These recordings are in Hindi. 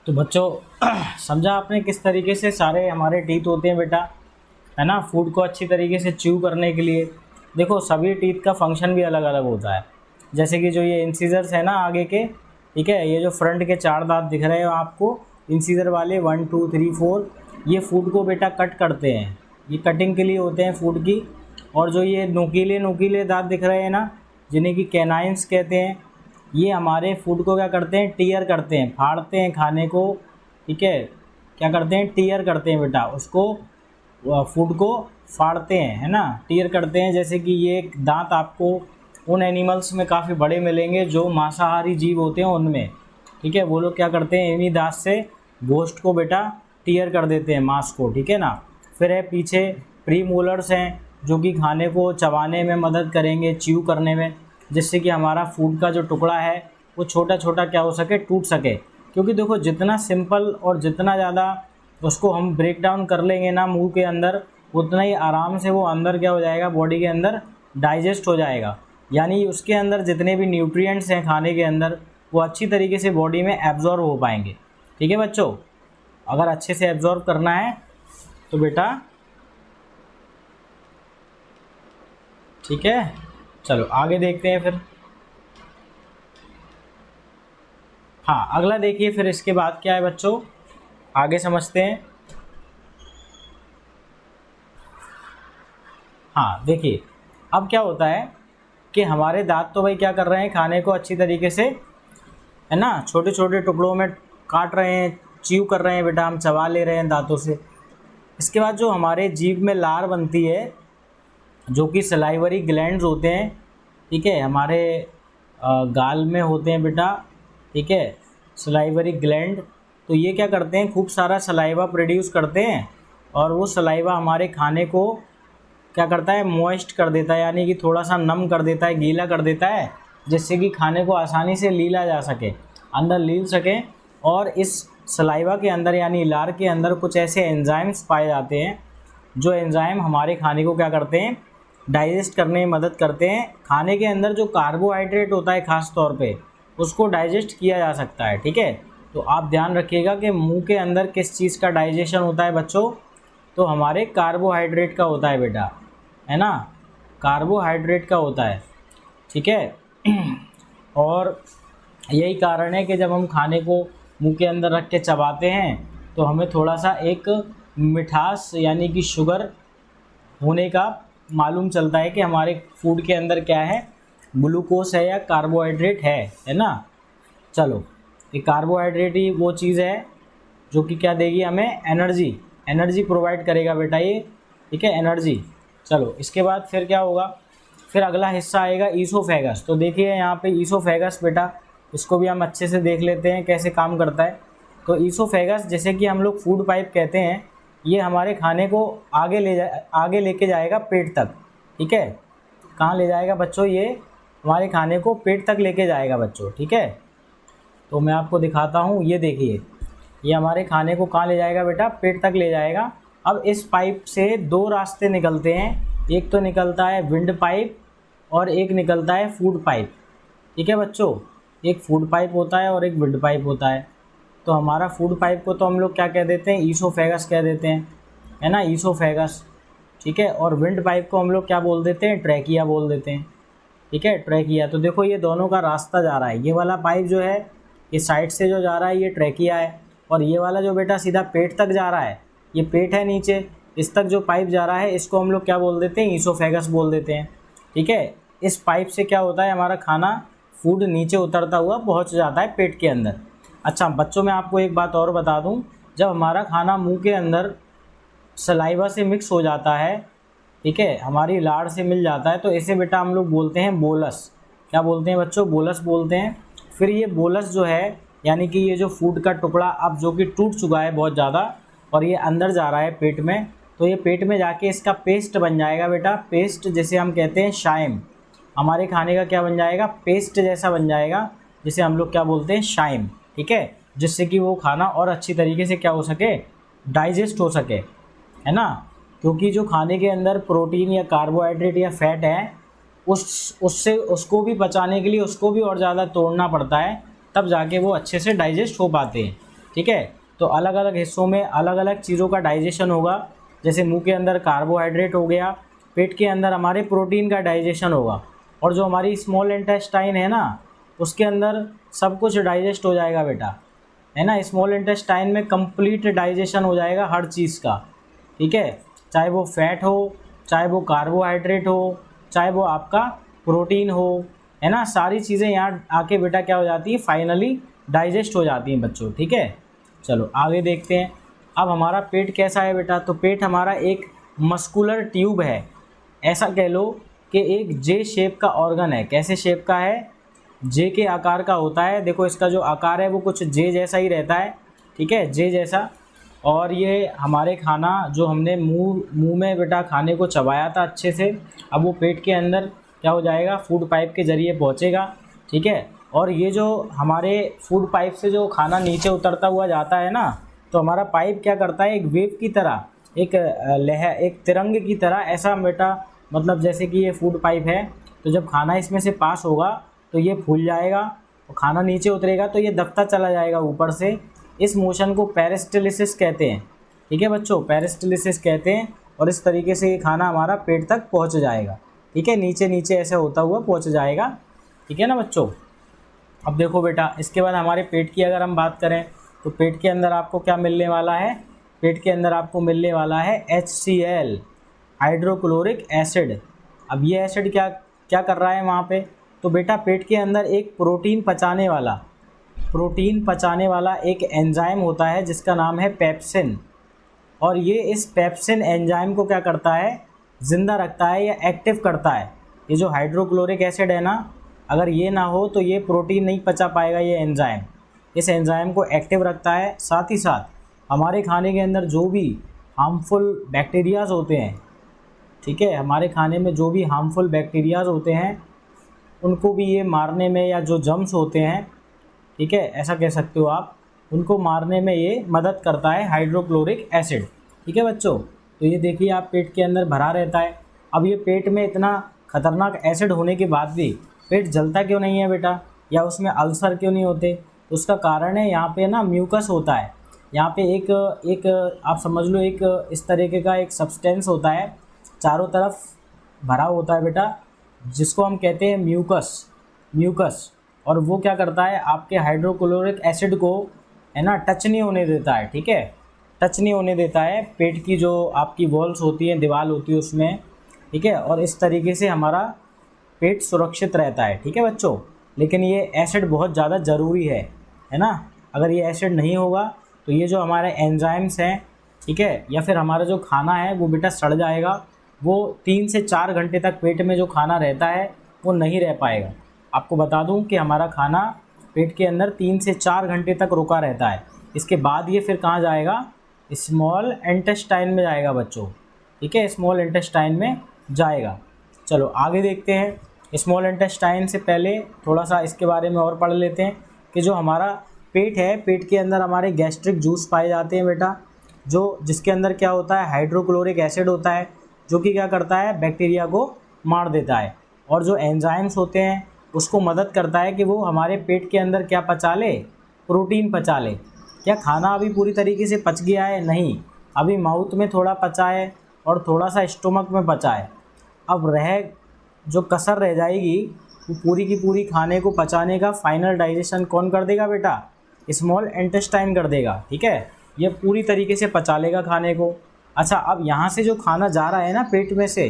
तो बच्चों समझा आपने किस तरीके से सारे हमारे टीथ होते हैं बेटा, है ना, फूड को अच्छी तरीके से च्यू करने के लिए। देखो सभी टीथ का फंक्शन भी अलग अलग होता है। जैसे कि जो ये इंसीजर्स है ना आगे के, ठीक है, ये जो फ्रंट के 4 दांत दिख रहे हो आपको इंसीजर वाले 1 2 3 4, ये फूड को बेटा कट करते हैं, ये कटिंग के लिए होते हैं फूड की। और जो ये नुकीले नुकीले दांत दिख रहे हैं ना, जिन्हें कि कैनाइंस कहते हैं, ये हमारे फूड को क्या करते हैं, टीयर करते हैं, फाड़ते हैं खाने को। ठीक है, क्या करते हैं, टीयर करते हैं बेटा, उसको फूड को फाड़ते हैं, है ना, टीयर करते हैं। जैसे कि ये दांत आपको उन एनिमल्स में काफ़ी बड़े मिलेंगे जो मांसाहारी जीव होते हैं उनमें। ठीक है, वो लोग क्या करते हैं, इन्हीं दांत से गोश्त को बेटा टीयर कर देते हैं, मांस को। ठीक है ना। फिर है पीछे प्रीमोलर्स हैं जो कि खाने को चबाने में मदद करेंगे, च्यू करने में, जिससे कि हमारा फूड का जो टुकड़ा है वो छोटा छोटा क्या हो सके, टूट सके। क्योंकि देखो जितना सिंपल और जितना ज़्यादा उसको हम ब्रेक डाउन कर लेंगे ना मुंह के अंदर, उतना ही आराम से वो अंदर क्या हो जाएगा, बॉडी के अंदर डाइजेस्ट हो जाएगा। यानी उसके अंदर जितने भी न्यूट्रिएंट्स हैं खाने के अंदर, वो अच्छी तरीके से बॉडी में एब्जॉर्ब हो पाएंगे। ठीक है बच्चों, अगर अच्छे से एब्जॉर्ब करना है तो बेटा, ठीक है, चलो आगे देखते हैं फिर। हाँ अगला देखिए, फिर इसके बाद क्या है बच्चों, आगे समझते हैं। हाँ देखिए, अब क्या होता है कि हमारे दांत तो भाई क्या कर रहे हैं, खाने को अच्छी तरीके से, है ना, छोटे छोटे टुकड़ों में काट रहे हैं, च्यू कर रहे हैं बेटा, हम चबा ले रहे हैं दांतों से। इसके बाद जो हमारे जीभ में लार बनती है, जो कि सलाइवरी ग्लैंड्स होते हैं, ठीक है, हमारे गाल में होते हैं बेटा, ठीक है, सलाइवरी ग्लैंड। तो ये क्या करते हैं, खूब सारा सलाइवा प्रोड्यूस करते हैं, और वो सलाइवा हमारे खाने को क्या करता है, मॉइस्ट कर देता है, यानी कि थोड़ा सा नम कर देता है, गीला कर देता है, जिससे कि खाने को आसानी से लीला जा सके, अंदर लील सके। और इस सलाइवा के अंदर यानी लार के अंदर कुछ ऐसे एंजाइम्स पाए जाते हैं, जो एंजाइम हमारे खाने को क्या करते हैं, डाइजेस्ट करने में मदद करते हैं। खाने के अंदर जो कार्बोहाइड्रेट होता है ख़ास तौर पे, उसको डाइजेस्ट किया जा सकता है। ठीक है, तो आप ध्यान रखिएगा कि मुंह के अंदर किस चीज़ का डाइजेशन होता है बच्चों, तो हमारे कार्बोहाइड्रेट का होता है बेटा, है ना, कार्बोहाइड्रेट का होता है। ठीक है और यही कारण है कि जब हम खाने को मुंह के अंदर रख के चबाते हैं तो हमें थोड़ा सा एक मिठास यानी कि शुगर होने का मालूम चलता है कि हमारे फूड के अंदर क्या है, ग्लूकोज है या कार्बोहाइड्रेट है ना। चलो, ये कार्बोहाइड्रेट ही वो चीज़ है जो कि क्या देगी हमें, एनर्जी प्रोवाइड करेगा बेटा ये। ठीक है, एनर्जी। चलो इसके बाद फिर क्या होगा, फिर अगला हिस्सा आएगा ईसोफेगस। तो देखिए यहाँ पे ईसोफेगस बेटा, इसको भी हम अच्छे से देख लेते हैं कैसे काम करता है। तो ईसोफेगस, जैसे कि हम लोग फूड पाइप कहते हैं, ये हमारे खाने को आगे लेके जाएगा पेट तक। ठीक है, कहाँ ले जाएगा बच्चों, ये हमारे खाने को पेट तक लेके जाएगा बच्चों। ठीक है, तो मैं आपको दिखाता हूँ, ये देखिए, ये हमारे खाने को कहाँ ले जाएगा बेटा, पेट तक ले जाएगा। अब इस पाइप से 2 रास्ते निकलते हैं, एक तो निकलता है विंड पाइप और एक निकलता है फूड पाइप। ठीक है बच्चों, एक फूड पाइप होता है और एक विंड पाइप होता है। तो हमारा फूड पाइप को तो हम लोग क्या कह देते हैं, ईसोफेगस कह देते हैं, है ना, ईसोफेगस। ठीक है, और विंड पाइप को हम लोग क्या बोल देते हैं, ट्रैकिया बोल देते हैं। ठीक है, ट्रैकिया। तो देखो ये दोनों का रास्ता जा रहा है, ये वाला पाइप जो है ये साइड से जो जा रहा है ये ट्रैकिया है, और ये वाला जो बेटा सीधा पेट तक जा रहा है, ये पेट है नीचे, इस तक जो पाइप जा रहा है इसको हम लोग क्या बोल देते हैं, ईसोफेगस बोल देते हैं। ठीक है, इस पाइप से क्या होता है, हमारा खाना, फूड नीचे उतरता हुआ पहुंच जाता है पेट के अंदर। अच्छा बच्चों, मैं आपको एक बात और बता दूं, जब हमारा खाना मुंह के अंदर सलाइवा से मिक्स हो जाता है, ठीक है, हमारी लाड़ से मिल जाता है, तो इसे बेटा हम लोग बोलते हैं बोलस। क्या बोलते हैं बच्चों, बोलस बोलते हैं। फिर ये बोलस जो है, यानी कि ये जो फूड का टुकड़ा अब जो कि टूट चुका है बहुत ज़्यादा और ये अंदर जा रहा है पेट में, तो ये पेट में जाके इसका पेस्ट बन जाएगा बेटा, पेस्ट जैसे हम कहते हैं शाइम, हमारे खाने का क्या बन जाएगा, पेस्ट जैसा बन जाएगा, जिसे हम लोग क्या बोलते हैं, शाइम। ठीक है, जिससे कि वो खाना और अच्छी तरीके से क्या हो सके, डाइजेस्ट हो सके, है ना। क्योंकि जो खाने के अंदर प्रोटीन या कार्बोहाइड्रेट या फैट है, उससे उसको भी पचाने के लिए उसको भी और ज़्यादा तोड़ना पड़ता है, तब जाके वो अच्छे से डाइजेस्ट हो पाते हैं। ठीक है। तो अलग अलग हिस्सों में अलग अलग चीज़ों का डाइजेशन होगा। जैसे मुंह के अंदर कार्बोहाइड्रेट हो गया, पेट के अंदर हमारे प्रोटीन का डाइजेशन होगा, और जो हमारी स्मॉल इंटेस्टाइन है ना, उसके अंदर सब कुछ डाइजेस्ट हो जाएगा बेटा, है ना। स्मॉल इंटेस्टाइन में कंप्लीट डाइजेशन हो जाएगा हर चीज़ का, ठीक है। चाहे वो फैट हो, चाहे वो कार्बोहाइड्रेट हो, चाहे वो आपका प्रोटीन हो, है ना। सारी चीज़ें यहाँ आके बेटा क्या हो जाती है, फाइनली डाइजेस्ट हो जाती हैं बच्चों, ठीक है। चलो आगे देखते हैं। अब हमारा पेट कैसा है बेटा, तो पेट हमारा एक मस्कुलर ट्यूब है, ऐसा कह लो कि एक जे शेप का ऑर्गन है। कैसे शेप का है, जे के आकार का होता है। देखो इसका जो आकार है वो कुछ जे जैसा ही रहता है, ठीक है, जे जैसा। और ये हमारे खाना जो हमने मुंह में बेटा खाने को चबाया था अच्छे से, अब वो पेट के अंदर क्या हो जाएगा, फूड पाइप के ज़रिए पहुंचेगा, ठीक है। और ये जो हमारे फूड पाइप से जो खाना नीचे उतरता हुआ जाता है ना, तो हमारा पाइप क्या करता है, एक वेव की तरह, एक लहर, एक तिरंगे की तरह, ऐसा बेटा मतलब जैसे कि ये फूड पाइप है, तो जब खाना इसमें से पास होगा तो ये फूल जाएगा और खाना नीचे उतरेगा तो ये दबता चला जाएगा ऊपर से। इस मोशन को पेरिस्टाल्सिस कहते हैं, ठीक है बच्चों, पेरिस्टाल्सिस कहते हैं। और इस तरीके से ये खाना हमारा पेट तक पहुंच जाएगा, ठीक है, नीचे नीचे ऐसे होता हुआ पहुंच जाएगा, ठीक है ना बच्चों। अब देखो बेटा, इसके बाद हमारे पेट की अगर हम बात करें तो पेट के अंदर आपको क्या मिलने वाला है, पेट के अंदर आपको मिलने वाला है HCl, हाइड्रोक्लोरिक एसिड। अब ये एसिड क्या क्या कर रहा है वहाँ पे, तो बेटा पेट के अंदर एक प्रोटीन पचाने वाला एक एंजाइम होता है जिसका नाम है पेप्सिन। और ये इस पेप्सिन एंजाइम को क्या करता है, ज़िंदा रखता है या एक्टिव करता है। ये जो हाइड्रोक्लोरिक एसिड है ना, अगर ये ना हो तो ये प्रोटीन नहीं पचा पाएगा ये एंजाइम। इस एंजाइम को एक्टिव रखता है। साथ ही साथ हमारे खाने के अंदर जो भी हार्मफुल बैक्टीरियाज होते हैं, ठीक है, हमारे खाने में जो भी हार्मफुल बैक्टीरियाज होते हैं उनको भी ये मारने में, या जो जर्म्स होते हैं, ठीक है, ऐसा कह सकते हो आप, उनको मारने में ये मदद करता है हाइड्रोक्लोरिक एसिड, ठीक है बच्चों। तो ये देखिए आप पेट के अंदर भरा रहता है। अब ये पेट में इतना खतरनाक एसिड होने के बाद भी पेट जलता क्यों नहीं है बेटा, या उसमें अल्सर क्यों नहीं होते, तो उसका कारण है यहाँ पे ना म्यूकस होता है। यहाँ पे एक आप समझ लो एक इस तरीके का एक सब्सटेंस होता है, चारों तरफ भरा होता है बेटा, जिसको हम कहते हैं म्यूकस। और वो क्या करता है, आपके हाइड्रोक्लोरिक एसिड को, है ना, टच नहीं होने देता है, ठीक है, टच नहीं होने देता है पेट की जो आपकी वॉल्स होती हैं, दीवार होती है उसमें, ठीक है। और इस तरीके से हमारा पेट सुरक्षित रहता है, ठीक है बच्चों। लेकिन ये एसिड बहुत ज़्यादा ज़रूरी है ना। अगर ये एसिड नहीं होगा तो ये जो हमारे एंजाइम्स हैं, ठीक है, या फिर हमारा जो खाना है वो बेटा सड़ जाएगा। वो 3 से 4 घंटे तक पेट में जो खाना रहता है वो नहीं रह पाएगा। आपको बता दूं कि हमारा खाना पेट के अंदर 3 से 4 घंटे तक रुका रहता है। इसके बाद ये फिर कहाँ जाएगा, स्मॉल इंटेस्टाइन में जाएगा बच्चों, ठीक है, स्मॉल इंटेस्टाइन में जाएगा। चलो आगे देखते हैं। स्मॉल इंटेस्टाइन से पहले थोड़ा सा इसके बारे में और पढ़ लेते हैं कि जो हमारा पेट है, पेट के अंदर हमारे गैस्ट्रिक जूस पाए जाते हैं बेटा, जो जिसके अंदर क्या होता है, हाइड्रोक्लोरिक एसिड होता है, जो कि क्या करता है, बैक्टीरिया को मार देता है। और जो एंजाइम्स होते हैं उसको मदद करता है कि वो हमारे पेट के अंदर क्या पचा ले, प्रोटीन पचा ले। क्या खाना अभी पूरी तरीके से पच गया है, नहीं, अभी माउथ में थोड़ा पचा है और थोड़ा सा स्टोमक में पचा है। अब जो कसर रह जाएगी वो पूरी की पूरी खाने को पचाने का फाइनल डाइजेशन कौन कर देगा बेटा, स्मॉल इंटेस्टाइन कर देगा, ठीक है। ये पूरी तरीके से पचा लेगा खाने को। अच्छा, अब यहाँ से जो खाना जा रहा है ना पेट में से,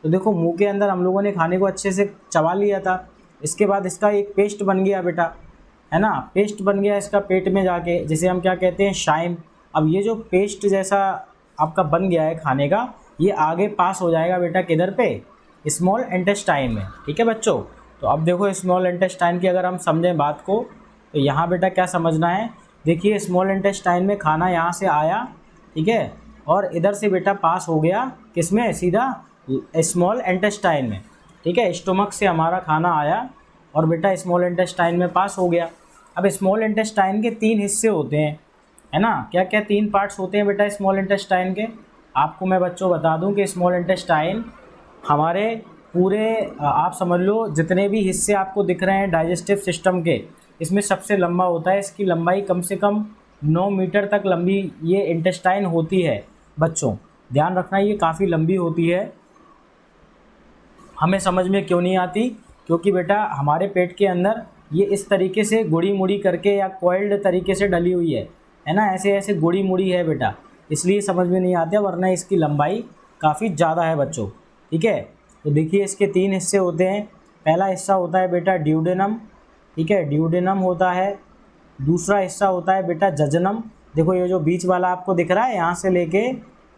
तो देखो मुंह के अंदर हम लोगों ने खाने को अच्छे से चबा लिया था, इसके बाद इसका एक पेस्ट बन गया बेटा, है ना, पेस्ट बन गया इसका पेट में जाके, जिसे हम क्या कहते हैं, शाइम। अब ये जो पेस्ट जैसा आपका बन गया है खाने का, ये आगे पास हो जाएगा बेटा किधर पे, स्मॉल इंटेस्टाइन में, ठीक है बच्चों। तो अब देखो स्मॉल इंटेस्टाइन की अगर हम समझें बात को, तो यहाँ बेटा क्या समझना है, देखिए स्मॉल इंटेस्टाइन में खाना यहाँ से आया, ठीक है, और इधर से बेटा पास हो गया किसमें, सीधा स्मॉल इंटेस्टाइन में, ठीक है। स्टोमक से हमारा खाना आया और बेटा स्मॉल इंटेस्टाइन में पास हो गया। अब स्मॉल इंटेस्टाइन के 3 हिस्से होते हैं, है ना, क्या क्या 3 पार्ट्स होते हैं बेटा स्मॉल इंटेस्टाइन के। आपको मैं बच्चों बता दूं कि स्मॉल इंटेस्टाइन हमारे पूरे आप समझ लो जितने भी हिस्से आपको दिख रहे हैं डाइजेस्टिव सिस्टम के, इसमें सबसे लंबा होता है। इसकी लंबाई कम से कम 9 मीटर तक लंबी ये इंटेस्टाइन होती है बच्चों। ध्यान रखना ये काफ़ी लंबी होती है। हमें समझ में क्यों नहीं आती? क्योंकि बेटा हमारे पेट के अंदर ये इस तरीके से गुड़ी मुड़ी करके या कॉइल्ड तरीके से डली हुई है ना, ऐसे ऐसे गुड़ी मुड़ी है बेटा, इसलिए समझ में नहीं आती, वरना इसकी लंबाई काफ़ी ज़्यादा है बच्चों। ठीक है, तो देखिए इसके 3 हिस्से होते हैं। पहला हिस्सा होता है बेटा ड्यूडेनम, ठीक है, ड्यूडेनम होता है। दूसरा हिस्सा होता है बेटा जजनम। देखो ये जो बीच वाला आपको दिख रहा है, यहाँ से लेके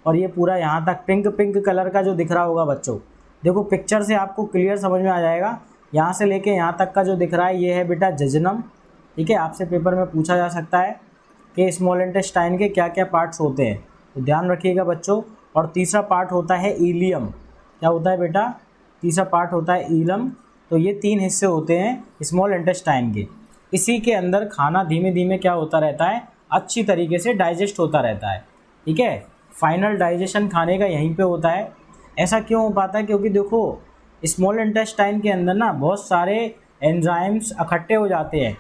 और ये पूरा यहाँ तक पिंक पिंक कलर का जो दिख रहा होगा बच्चों, देखो पिक्चर से आपको क्लियर समझ में आ जाएगा। यहाँ से लेके यहाँ तक का जो दिख रहा है ये है बेटा जजनम। ठीक है, आपसे पेपर में पूछा जा सकता है कि स्मॉल इंटेस्टाइन के क्या क्या पार्ट्स होते हैं, तो ध्यान रखिएगा बच्चों। और तीसरा पार्ट होता है इलियम। क्या होता है बेटा? तीसरा पार्ट होता है इलम। तो ये 3 हिस्से होते हैं स्मॉल इंटेस्टाइन के। इसी के अंदर खाना धीमे धीमे क्या होता रहता है, अच्छी तरीके से डाइजेस्ट होता रहता है। ठीक है, फाइनल डाइजेशन खाने का यहीं पे होता है। ऐसा क्यों हो पाता है? क्योंकि देखो स्मॉल इंटेस्टाइन के अंदर ना बहुत सारे एंजाइम्स इकट्ठे हो जाते हैं।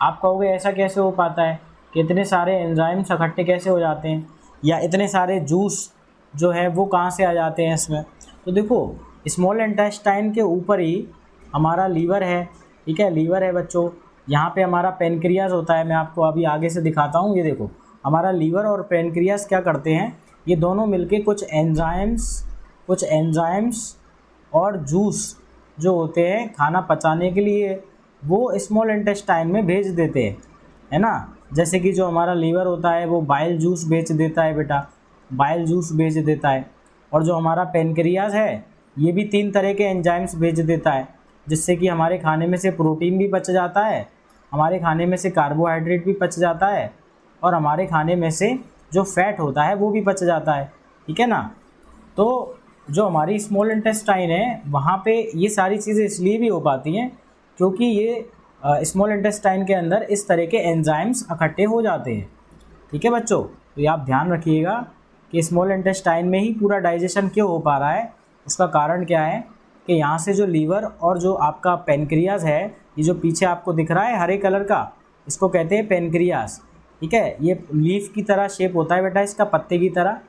आप कहोगे ऐसा कैसे हो पाता है कि इतने सारे एंजाइम्स इकट्ठे कैसे हो जाते हैं, या इतने सारे जूस जो है वो कहाँ से आ जाते हैं इसमें? तो देखो स्मॉल इंटेस्टाइन के ऊपर ही हमारा लीवर है। ठीक है, लीवर है बच्चों। यहाँ पे हमारा पेनक्रियाज होता है। मैं आपको अभी आगे से दिखाता हूँ। ये देखो हमारा लीवर और पेनक्रियाज क्या करते हैं, ये दोनों मिलके कुछ एंजाइम्स और जूस जो होते हैं खाना पचाने के लिए वो स्मॉल इंटेस्टाइन में भेज देते हैं, है ना। जैसे कि जो हमारा लीवर होता है वो बाइल जूस भेज देता है बेटा, बाइल जूस भेज देता है। और जो हमारा पेनक्रियाज है ये भी 3 तरह के एंजाइम्स भेज देता है, जिससे कि हमारे खाने में से प्रोटीन भी पच जाता है, हमारे खाने में से कार्बोहाइड्रेट भी पच जाता है, और हमारे खाने में से जो फैट होता है वो भी पच जाता है। ठीक है ना। तो जो हमारी स्मॉल इंटेस्टाइन है वहाँ पे ये सारी चीज़ें इसलिए भी हो पाती हैं क्योंकि ये स्मॉल इंटेस्टाइन के अंदर इस तरह के एंजाइम्स इकट्ठे हो जाते हैं। ठीक है बच्चों, तो ये आप ध्यान रखिएगा कि स्मॉल इंटेस्टाइन में ही पूरा डाइजेशन क्यों हो पा रहा है। उसका कारण क्या है कि यहाँ से जो लीवर और जो आपका पेनक्रियाज है, ये जो पीछे आपको दिख रहा है हरे कलर का, इसको कहते हैं पेनक्रियाज। ठीक है, ये लीफ की तरह शेप होता है बेटा इसका, पत्ते की तरह,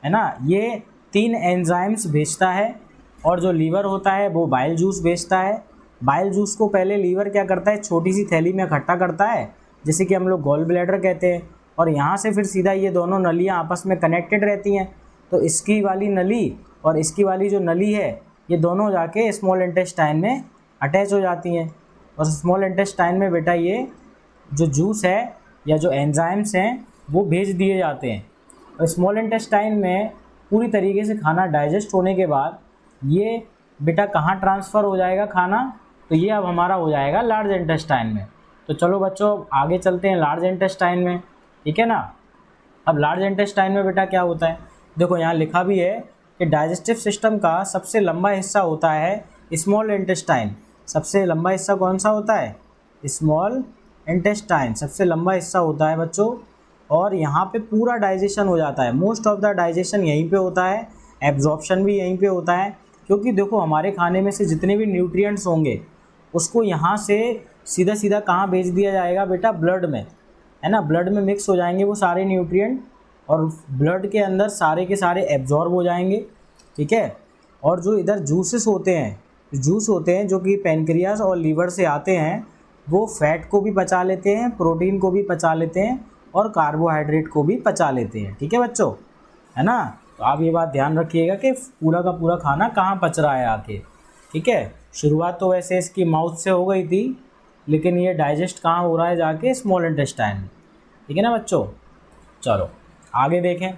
है ना। ये 3 एंजाइम्स भेजता है, और जो लीवर होता है वो बाइल जूस भेजता है। बाइल जूस को पहले लीवर क्या करता है, छोटी सी थैली में इकट्ठा करता है, जैसे कि हम लोग गॉल ब्लैडर कहते हैं, और यहाँ से फिर सीधा ये दोनों नलियाँ आपस में कनेक्टेड रहती हैं। तो इसकी वाली नली और इसकी वाली जो नली है ये दोनों जाके स्मॉल इंटेस्टाइन में अटैच हो जाती हैं, और स्मॉल इंटेस्टाइन में बेटा ये जो जूस है या जो एंजाइम्स हैं वो भेज दिए जाते हैं। और स्मॉल इंटेस्टाइन में पूरी तरीके से खाना डाइजेस्ट होने के बाद ये बेटा कहाँ ट्रांसफ़र हो जाएगा खाना, तो ये अब हमारा हो जाएगा लार्ज इंटेस्टाइन में। तो चलो बच्चों आगे चलते हैं लार्ज इंटेस्टाइन में। ठीक है ना। अब लार्ज इंटेस्टाइन में बेटा क्या होता है, देखो यहाँ लिखा भी है कि डाइजेस्टिव सिस्टम का सबसे लंबा हिस्सा होता है स्मॉल इंटेस्टाइन। सबसे लंबा हिस्सा कौन सा होता है? स्मॉल इंटेस्टाइन सबसे लंबा हिस्सा होता है बच्चों, और यहाँ पे पूरा डाइजेशन हो जाता है। मोस्ट ऑफ द डाइजेशन यहीं पे होता है, एब्जॉर्प्शन भी यहीं पे होता है, क्योंकि देखो हमारे खाने में से जितने भी न्यूट्रिएंट्स होंगे उसको यहाँ से सीधा सीधा कहाँ भेज दिया जाएगा बेटा, ब्लड में, है ना। ब्लड में मिक्स हो जाएंगे वो सारे न्यूट्रिएंट, और ब्लड के अंदर सारे के सारे एब्जॉर्ब हो जाएंगे। ठीक है, और जो इधर जूसेस होते हैं, जूस होते हैं जो कि पेनक्रियाज और लीवर से आते हैं, वो फैट को भी पचा लेते हैं, प्रोटीन को भी पचा लेते हैं, और कार्बोहाइड्रेट को भी पचा लेते हैं। ठीक है बच्चों, है ना। तो आप ये बात ध्यान रखिएगा कि पूरा का पूरा खाना कहाँ पच रहा है आके। ठीक है, शुरुआत तो वैसे इसकी माउथ से हो गई थी, लेकिन ये डाइजेस्ट कहाँ हो रहा है जाके, स्मॉल इंटेस्टाइन में। ठीक है ना बच्चों, चलो आगे देखें।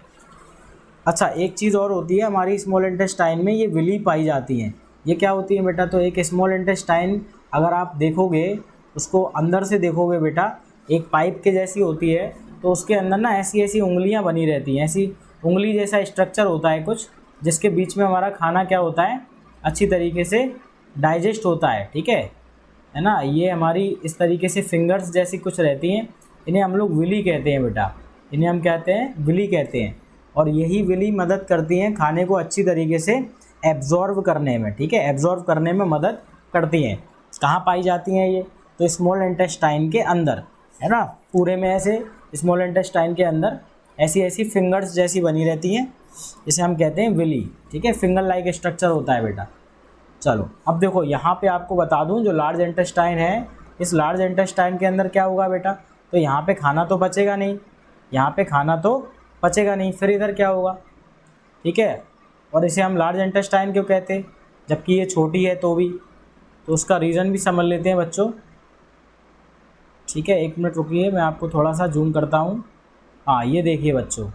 अच्छा एक चीज़ और होती है हमारी स्मॉल इंटेस्टाइन में, ये विली पाई जाती हैं। ये क्या होती है बेटा, तो एक स्मॉल इंटेस्टाइन अगर आप देखोगे उसको अंदर से देखोगे बेटा, एक पाइप के जैसी होती है, तो उसके अंदर ना ऐसी ऐसी उंगलियां बनी रहती हैं, ऐसी उंगली जैसा स्ट्रक्चर होता है कुछ, जिसके बीच में हमारा खाना क्या होता है, अच्छी तरीके से डाइजेस्ट होता है। ठीक है ना। ये हमारी इस तरीके से फिंगर्स जैसी कुछ रहती हैं, इन्हें हम लोग विली कहते हैं बेटा, इन्हें हम कहते हैं विली कहते हैं। और यही विली मदद करती हैं खाने को अच्छी तरीके से एब्जॉर्व करने में। ठीक है, एब्जॉर्व करने में मदद करती हैं। कहाँ पाई जाती हैं ये, तो स्मॉल इंटेस्टाइन के अंदर, है ना। पूरे में ऐसे स्मॉल इंटेस्टाइन के अंदर ऐसी ऐसी फिंगर्स जैसी बनी रहती हैं, इसे हम कहते हैं विली, ठीक है, फिंगर लाइक स्ट्रक्चर होता है बेटा। चलो अब देखो यहाँ पे आपको बता दूँ, जो लार्ज इंटेस्टाइन है, इस लार्ज इंटेस्टाइन के अंदर क्या होगा बेटा, तो यहाँ पे खाना तो पचेगा नहीं, यहाँ पे खाना तो पचेगा नहीं, फिर इधर क्या होगा, ठीक है। और इसे हम लार्ज इंटेस्टाइन क्यों कहते हैं, जबकि ये छोटी है तो भी, तो उसका रीज़न भी समझ लेते हैं बच्चों, ठीक है। 1 मिनट रुकिए, मैं आपको थोड़ा सा जूम करता हूँ। हाँ ये देखिए बच्चों,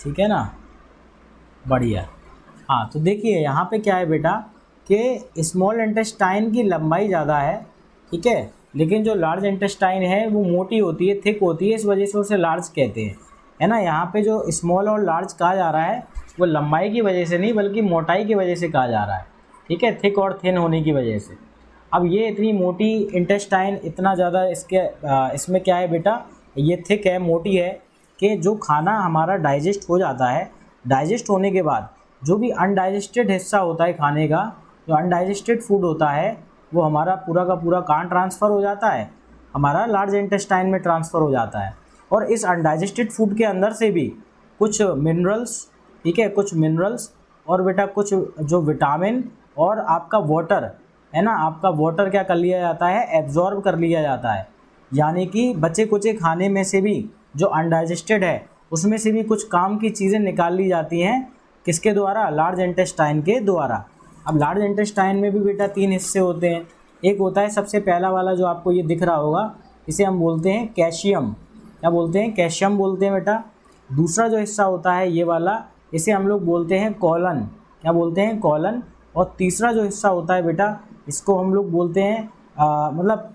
ठीक है ना, बढ़िया। हाँ तो देखिए यहाँ पे क्या है बेटा कि स्मॉल इंटेस्टाइन की लंबाई ज़्यादा है, ठीक है, लेकिन जो लार्ज इंटेस्टाइन है वो मोटी होती है, थिक होती है, इस वजह से उसे लार्ज कहते हैं, है ना। यहाँ पे जो स्मॉल और लार्ज कहा जा रहा है वो लंबाई की वजह से नहीं बल्कि मोटाई की वजह से कहा जा रहा है, ठीक है, थिक और थिन होने की वजह से। अब ये इतनी मोटी इंटेस्टाइन, इतना ज़्यादा इसमें क्या है बेटा, ये थिक है, मोटी है, कि जो खाना हमारा डाइजेस्ट हो जाता है, डाइजेस्ट होने के बाद जो भी अनडाइजेस्टेड हिस्सा होता है खाने का, जो अनडाइजेस्टेड फूड होता है, वो हमारा पूरा का पूरा कहाँ ट्रांसफ़र हो जाता है, हमारा लार्ज इंटेस्टाइन में ट्रांसफ़र हो जाता है। और इस अनडाइजेस्टेड फूड के अंदर से भी कुछ मिनरल्स, ठीक है, कुछ मिनरल्स और बेटा कुछ जो विटामिन और आपका वाटर है ना, आपका वाटर क्या कर लिया जाता है, एब्जॉर्ब कर लिया जाता है। यानी कि बचे कुचे खाने में से भी जो अनडाइजेस्टेड है उसमें से भी कुछ काम की चीज़ें निकाल ली जाती हैं, किसके द्वारा, लार्ज इंटेस्टाइन के द्वारा। अब लार्ज इंटेस्टाइन में भी बेटा 3 हिस्से होते हैं। एक होता है सबसे पहला वाला जो आपको ये दिख रहा होगा, इसे हम बोलते हैं कैल्शियम, क्या बोलते हैं, कैल्शियम बोलते हैं बेटा। दूसरा जो हिस्सा होता है ये वाला, इसे हम लोग बोलते हैं कॉलन, क्या बोलते हैं, कॉलन। और तीसरा जो हिस्सा होता है बेटा, इसको हम लोग बोलते हैं मतलब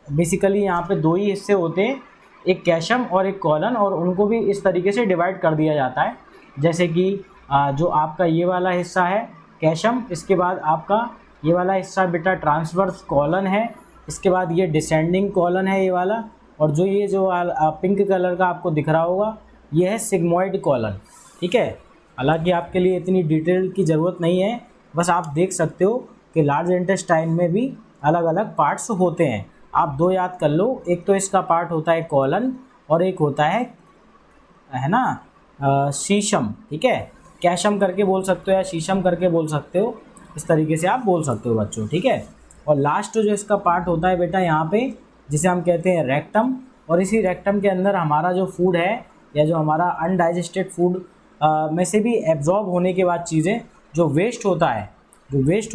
बेसिकली यहाँ पे 2 ही हिस्से होते हैं, एक कैल्शियम और एक कॉलन, और उनको भी इस तरीके से डिवाइड कर दिया जाता है, जैसे कि जो आपका ये वाला हिस्सा है कैल्शियम, इसके बाद आपका ये वाला हिस्सा बेटा ट्रांसवर्स कॉलन है, इसके बाद ये डिसेंडिंग कॉलन है ये वाला, और जो ये जो पिंक कलर का आपको दिख रहा होगा ये है सिग्मोइड कॉलन, ठीक है। हालांकि आपके लिए इतनी डिटेल की ज़रूरत नहीं है, बस आप देख सकते हो कि लार्ज इंटेस्टाइन में भी अलग अलग पार्ट्स होते हैं। आप 2 याद कर लो, एक तो इसका पार्ट होता है कॉलन और एक होता है ना शीशम, ठीक है, कैल्शियम करके बोल सकते हो या शीशम करके बोल सकते हो, इस तरीके से आप बोल सकते हो बच्चों, ठीक है। और लास्ट जो इसका पार्ट होता है बेटा यहाँ पे, जिसे हम कहते हैं रेक्टम, और इसी रेक्टम के अंदर हमारा जो फूड है या जो हमारा अनडाइजेस्टेड फूड में से भी एब्जॉर्ब होने के बाद चीज़ें जो वेस्ट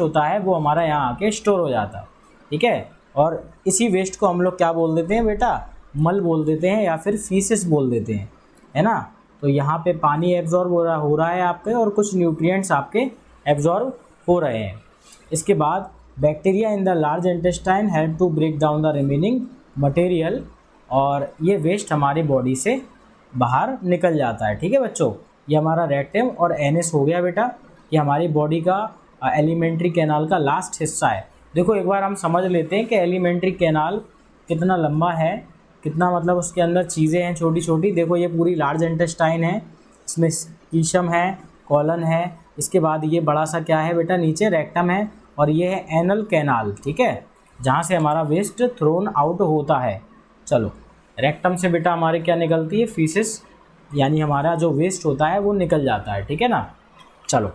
होता है वो हमारा यहाँ आके स्टोर हो जाता है, ठीक है। और इसी वेस्ट को हम लोग क्या बोल देते हैं बेटा, मल बोल देते हैं या फिर फीसेस बोल देते हैं, है ना। तो यहाँ पे पानी एब्जॉर्ब हो रहा है आपके, और कुछ न्यूट्रिएंट्स आपके एब्जॉर्ब हो रहे हैं। इसके बाद bacteria in the large intestine help to break down the remaining material, और ये वेस्ट हमारी बॉडी से बाहर निकल जाता है, ठीक है बच्चों। ये हमारा रेक्टम और एनएस हो गया बेटा, ये हमारी बॉडी का एलिमेंट्री कैनाल का लास्ट हिस्सा है। देखो एक बार हम समझ लेते हैं कि एलिमेंट्री कैनाल कितना लंबा है, कितना मतलब उसके अंदर चीज़ें हैं छोटी छोटी। देखो ये पूरी लार्ज इंटेस्टाइन है, इसमें शीशम है, कॉलन है, इसके बाद ये बड़ा सा क्या है बेटा, नीचे रेक्टम है, और ये है एनल कैनाल, ठीक है, जहाँ से हमारा वेस्ट थ्रोन आउट होता है। चलो रेक्टम से बेटा हमारे क्या निकलती है, फीसिस, यानी हमारा जो वेस्ट होता है वो निकल जाता है, ठीक है ना। चलो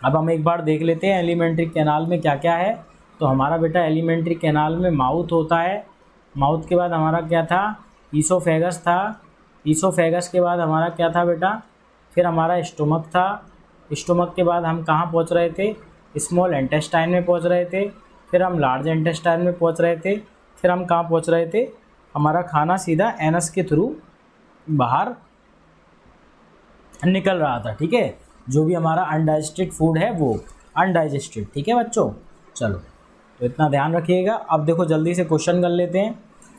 अब हम एक बार देख लेते हैं एलिमेंट्री कैनाल में क्या क्या है। तो हमारा बेटा एलिमेंट्री कैनाल में माउथ होता है, माउथ के बाद हमारा क्या था, ईसोफेगस था, ईसोफेगस के बाद हमारा क्या था बेटा, फिर हमारा स्टोमक था, स्टोमक के बाद हम कहाँ पहुँच रहे थे, स्मॉल इंटेस्टाइन में पहुँच रहे थे, फिर हम लार्ज इंटेस्टाइन में पहुँच रहे थे, फिर हम कहाँ पहुँच रहे थे, हमारा खाना सीधा एनस के थ्रू बाहर निकल रहा था, ठीक है। जो भी हमारा अनडाइजेस्टेड फूड है वो अनडाइजेस्टेड, ठीक है बच्चों। चलो तो इतना ध्यान रखिएगा। अब देखो जल्दी से क्वेश्चन कर लेते हैं।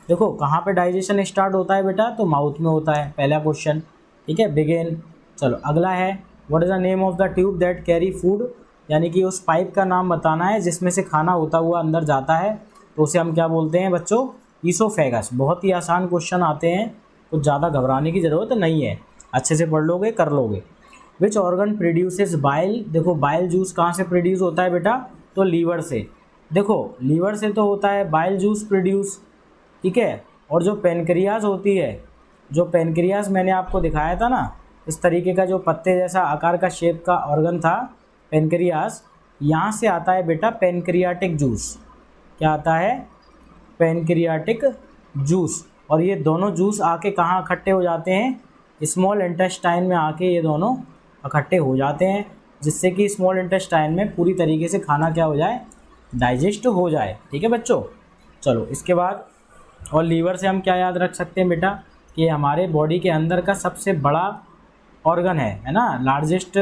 देखो कहाँ पे डाइजेशन स्टार्ट होता है बेटा, तो माउथ में होता है, पहला क्वेश्चन, ठीक है, बिगिन। चलो अगला है, what is the name of the tube that carry food, यानी कि उस पाइप का नाम बताना है जिसमें से खाना होता हुआ अंदर जाता है, तो उसे हम क्या बोलते हैं बच्चों, ईसोफेगस। बहुत ही आसान क्वेश्चन आते हैं, कुछ ज़्यादा घबराने की ज़रूरत नहीं है, अच्छे से पढ़ लोगे कर लोगे। विच ऑर्गन प्रोड्यूसेस बाइल, देखो बाइल जूस कहाँ से प्रोड्यूस होता है बेटा, तो लीवर से। देखो लीवर से तो होता है बाइल जूस प्रोड्यूस, ठीक है, और जो पेनक्रियाज होती है, जो पेनक्रियाज मैंने आपको दिखाया था ना, इस तरीके का जो पत्ते जैसा आकार का शेप का ऑर्गन था पेनक्रियाज, यहाँ से आता है बेटा पेनक्रियाटिक जूस। क्या आता है? Pancreatic juice. और ये दोनों जूस आके कहाँ इकट्ठे हो जाते हैं? स्मॉल इंटेस्टाइन में आके ये दोनों इकट्ठे हो जाते हैं, जिससे कि स्मॉल इंटेस्टाइन में पूरी तरीके से खाना क्या हो जाए? डाइजेस्ट हो जाए। ठीक है बच्चों, चलो इसके बाद और लीवर से हम क्या याद रख सकते हैं बेटा कि हमारे बॉडी के अंदर का सबसे बड़ा ऑर्गन है ना, लार्जेस्ट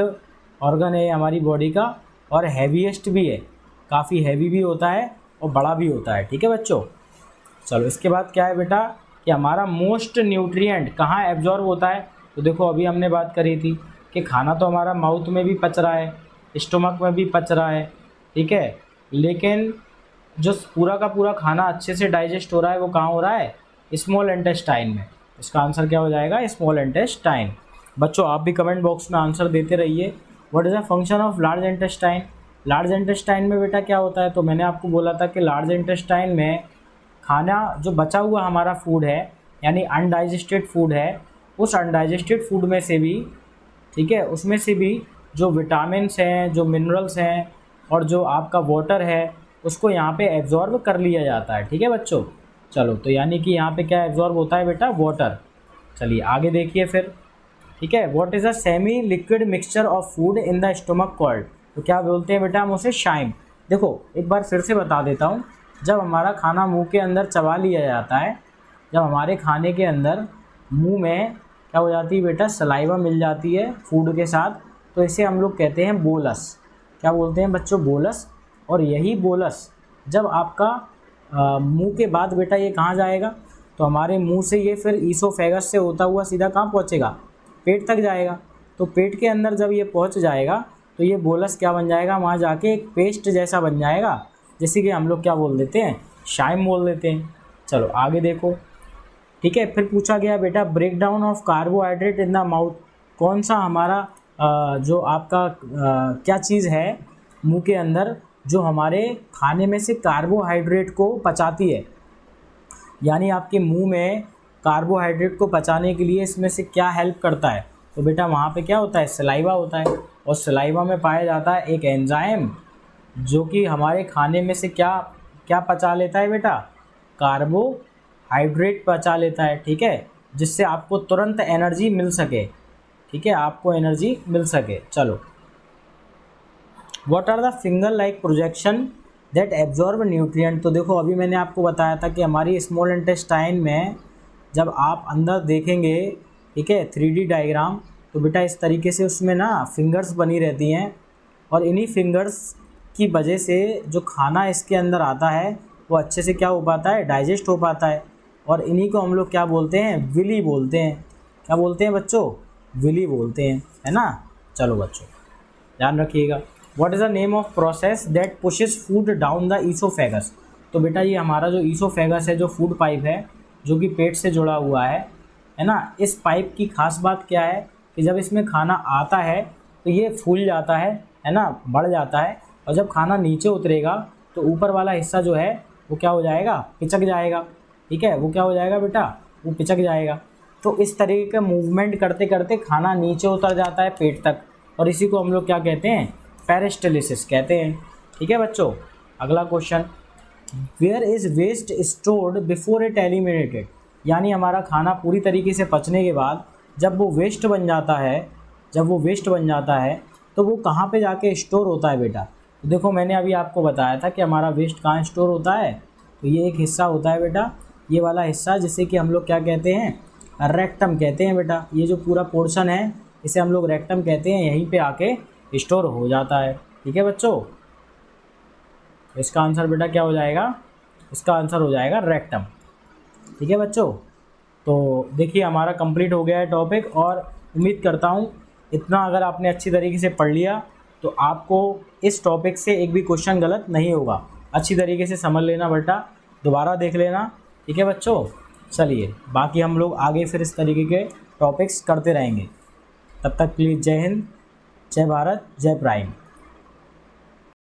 ऑर्गन है हमारी बॉडी का, और हैवीएस्ट भी है, काफ़ी हैवी भी होता है और बड़ा भी होता है। ठीक है बच्चों, चलो इसके बाद क्या है बेटा कि हमारा मोस्ट न्यूट्रिएंट कहाँ एब्जॉर्ब होता है? तो देखो अभी हमने बात करी थी कि खाना तो हमारा माउथ में भी पच रहा है, स्टोमक में भी पच रहा है, ठीक है, लेकिन जो पूरा का पूरा खाना अच्छे से डाइजेस्ट हो रहा है वो कहाँ हो रहा है? स्मॉल इंटेस्टाइन में। इसका आंसर क्या हो जाएगा? Small intestine. बच्चों आप भी कमेंट बॉक्स में आंसर देते रहिए। What is the function of large intestine? Large intestine में बेटा क्या होता है? तो मैंने आपको बोला था कि लार्ज इंटेस्टाइन में खाना जो बचा हुआ हमारा फूड है, यानी अनडाइजेस्टेड फूड है, उस अनडाइजेस्टेड फूड में से भी, ठीक है, उसमें से भी जो विटामिन्स हैं, जो मिनरल्स हैं और जो आपका वाटर है, उसको यहाँ पे एब्जॉर्ब कर लिया जाता है। ठीक है बच्चों, चलो तो यानी कि यहाँ पे क्या एब्जॉर्ब होता है बेटा? वाटर। चलिए आगे देखिए फिर। ठीक है, what is a semi liquid mixture of food in the stomach called? तो क्या बोलते हैं बेटा हम उसे? शाइम। देखो एक बार फिर से बता देता हूँ, जब हमारा खाना मुंह के अंदर चबा लिया जाता है, जब हमारे खाने के अंदर मुंह में क्या हो जाती है बेटा? सलाइवा मिल जाती है फूड के साथ, तो इसे हम लोग कहते हैं बोलस। क्या बोलते हैं बच्चों? बोलस। और यही बोलस जब आपका मुंह के बाद बेटा ये कहाँ जाएगा? तो हमारे मुंह से ये फिर ईसोफेगस से होता हुआ सीधा कहाँ पहुँचेगा? पेट तक जाएगा। तो पेट के अंदर जब ये पहुँच जाएगा तो ये बोलस क्या बन जाएगा? वहाँ जाके एक पेस्ट जैसा बन जाएगा, जैसे कि हम लोग क्या बोल देते हैं? शाइम बोल देते हैं। चलो आगे देखो। ठीक है, फिर पूछा गया बेटा break down of carbohydrate in the mouth. कौन सा हमारा जो आपका क्या चीज़ है मुंह के अंदर जो हमारे खाने में से कार्बोहाइड्रेट को पचाती है, यानी आपके मुंह में कार्बोहाइड्रेट को पचाने के लिए इसमें से क्या हेल्प करता है? तो बेटा वहाँ पे क्या होता है? सलाइवा होता है। और सलाइवा में पाया जाता है एक एंजाइम जो कि हमारे खाने में से क्या क्या पचा लेता है बेटा? कार्बोहाइड्रेट पचा लेता है। ठीक है, जिससे आपको तुरंत एनर्जी मिल सके। ठीक है, आपको एनर्जी मिल सके। चलो, what are the finger like projection that absorb nutrient? तो देखो अभी मैंने आपको बताया था कि हमारी स्मॉल इंटेस्टाइन में जब आप अंदर देखेंगे, ठीक है, 3D डायग्राम, तो बेटा इस तरीके से उसमें ना फिंगर्स बनी रहती हैं, और इन्हीं फिंगर्स की वजह से जो खाना इसके अंदर आता है वो अच्छे से क्या हो पाता है? डाइजेस्ट हो पाता है। और इन्हीं को हम लोग क्या बोलते हैं? विली बोलते हैं। क्या बोलते हैं बच्चों? विली बोलते हैं, है ना। चलो बच्चों ध्यान रखिएगा। What is the name of process that pushes food down the oesophagus? तो बेटा ये हमारा जो ईसोफेगस है, जो फूड पाइप है, जो कि पेट से जुड़ा हुआ है ना, इस पाइप की खास बात क्या है कि जब इसमें खाना आता है तो ये फूल जाता है ना, बढ़ जाता है, और जब खाना नीचे उतरेगा तो ऊपर वाला हिस्सा जो है वो क्या हो जाएगा? पिचक जाएगा। ठीक है, वो क्या हो जाएगा बेटा? वो पिचक जाएगा। तो इस तरीके का मूवमेंट करते करते खाना नीचे उतर जाता है पेट तक, और इसी को हम लोग क्या कहते हैं? पेरिस्टालिसिस कहते हैं। ठीक है बच्चों, अगला question, where is waste stored before it eliminated? यानी हमारा खाना पूरी तरीके से पचने के बाद जब वो वेस्ट बन जाता है, तो वो कहाँ पे जाके स्टोर होता है बेटा? तो देखो मैंने अभी आपको बताया था कि हमारा वेस्ट कहाँ स्टोर होता है। तो ये एक हिस्सा होता है बेटा, ये वाला हिस्सा, जिसे कि हम लोग क्या कहते हैं? रेक्टम कहते हैं बेटा। ये जो पूरा पोर्शन है इसे हम लोग रेक्टम कहते हैं, यहीं पे आके स्टोर हो जाता है। ठीक है बच्चों, इसका आंसर बेटा क्या हो जाएगा? इसका आंसर हो जाएगा रेक्टम। ठीक है बच्चों, तो देखिए हमारा कंप्लीट हो गया है टॉपिक, और उम्मीद करता हूँ इतना अगर आपने अच्छी तरीके से पढ़ लिया तो आपको इस टॉपिक से एक भी क्वेश्चन गलत नहीं होगा। अच्छी तरीके से समझ लेना बेटा, दोबारा देख लेना। ठीक है बच्चों, चलिए बाकी हम लोग आगे फिर इस तरीके के टॉपिक्स करते रहेंगे। तब तक प्लीज़ जय हिंद, जय भारत, जय प्राइम।